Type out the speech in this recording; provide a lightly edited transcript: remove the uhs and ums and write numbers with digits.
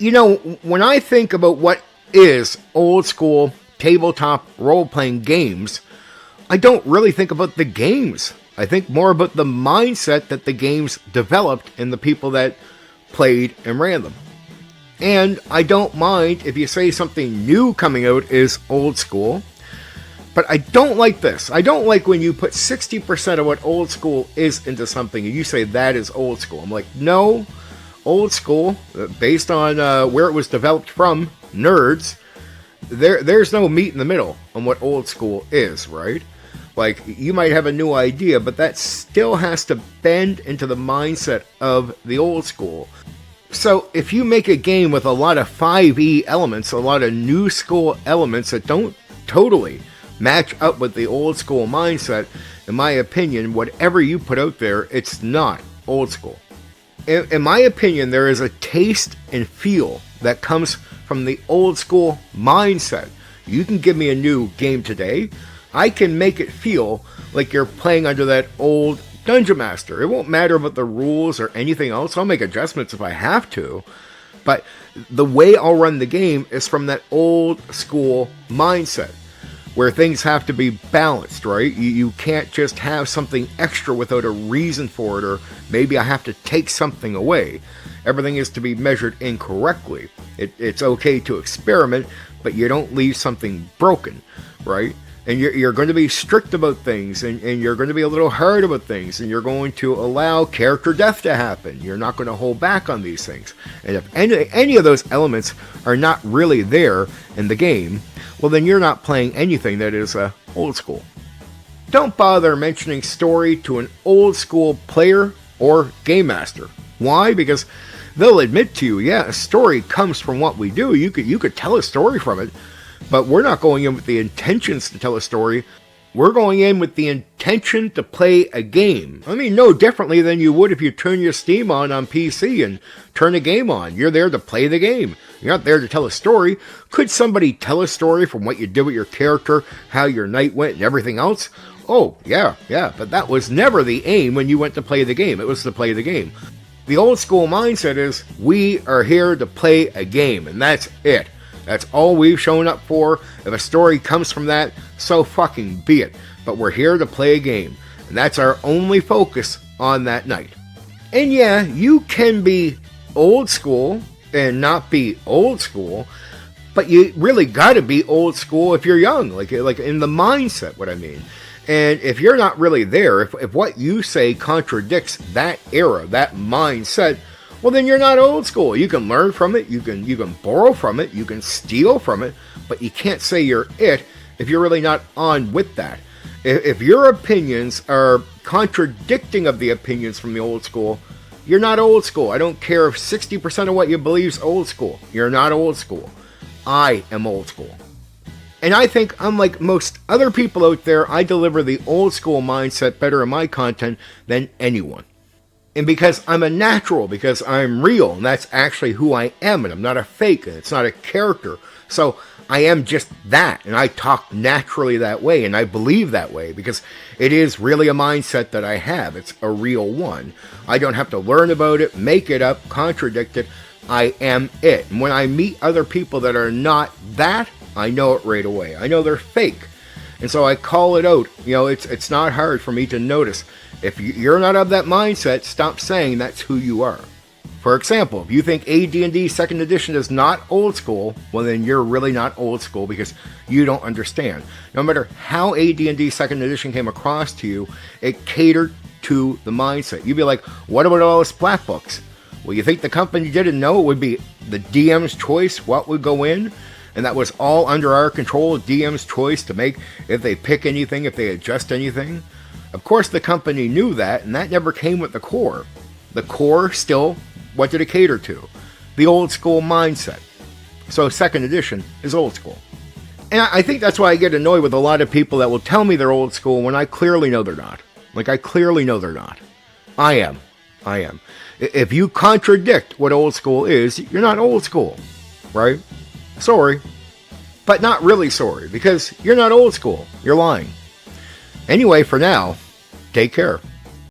when I think about what is old school tabletop role-playing games, I don't really think about the games. I think more about the mindset that the games developed and the people that played and ran them. And I don't mind if you say something new coming out is old school, but I don't like this. I don't like when you put 60% of what old school is into something and you say that is old school. I'm like, no, old school, based on where it was developed from, nerds, there's no meat in the middle on what old school is, right? Like, you might have a new idea, but that still has to bend into the mindset of the old school. So if you make a game with a lot of 5e elements, a lot of new school elements that don't totally match up with the old school mindset, in my opinion, whatever you put out there, it's not old school. In my opinion, there is a taste and feel that comes from the old school mindset. You can give me a new game today, I can make it feel like you're playing under that old Dungeon Master. It won't matter about the rules or anything else. I'll make adjustments if I have to, but the way I'll run the game is from that old school mindset, where things have to be balanced, right? You can't just have something extra without a reason for it, or maybe I have to take something away. Everything is to be measured incorrectly. It's okay to experiment, but you don't leave something broken, right? And you're going to be strict about things, and you're going to be a little hard about things, and you're going to allow character death to happen. You're not going to hold back on these things. And if any of those elements are not really there in the game, well, then you're not playing anything that is old school. Don't bother mentioning story to an old school player or game master. Why? Because they'll admit to you, yeah, a story comes from what we do. You could tell a story from it, but we're not going in with the intentions to tell a story. We're going in with the intention to play a game. I mean, no differently than you would if you turn your Steam on PC and turn a game on. You're there to play the game. You're not there to tell a story. Could somebody tell a story from what you did with your character, how your night went, and everything else? Oh, yeah, but that was never the aim when you went to play the game. It was to play the game. The old school mindset is, we are here to play a game, and that's it. That's all we've shown up for. If a story comes from that, so fucking be it. But we're here to play a game, and that's our only focus on that night. And yeah, you can be old school and not be old school, but you really gotta be old school if you're young, like in the mindset, what I mean. And if you're not really there, if what you say contradicts that era, that mindset, well, then you're not old school. You can learn from it, you can borrow from it, you can steal from it, but you can't say you're it if you're really not on with that. If your opinions are contradicting of the opinions from the old school, you're not old school. I don't care if 60% of what you believe is old school. You're not old school. I am old school. And I think, unlike most other people out there, I deliver the old school mindset better in my content than anyone. And because I'm a natural, because I'm real, and that's actually who I am, and I'm not a fake, and it's not a character. So I am just that, and I talk naturally that way, and I believe that way, because it is really a mindset that I have. It's a real one. I don't have to learn about it, make it up, contradict it. I am it. And when I meet other people that are not that, I know it right away. I know they're fake. And so I call it out. You know, it's not hard for me to notice. If you're not of that mindset, stop saying that's who you are. For example, if you think AD&D 2nd edition is not old school, well then you're really not old school because you don't understand. No matter how AD&D 2nd edition came across to you, it catered to the mindset. You'd be like, what about all the splat books? Well, you think the company didn't know it would be the DM's choice what would go in? And that was all under our control, DM's choice to make if they pick anything, if they adjust anything? Of course the company knew that, and that never came with the core. The core still, what did it cater to? The old school mindset. So 2nd edition is old school. And I think that's why I get annoyed with a lot of people that will tell me they're old school when I clearly know they're not. Like, I clearly know they're not. I am. If you contradict what old school is, you're not old school, right? Sorry. But not really sorry, because you're not old school. You're lying. Anyway, for now, take care.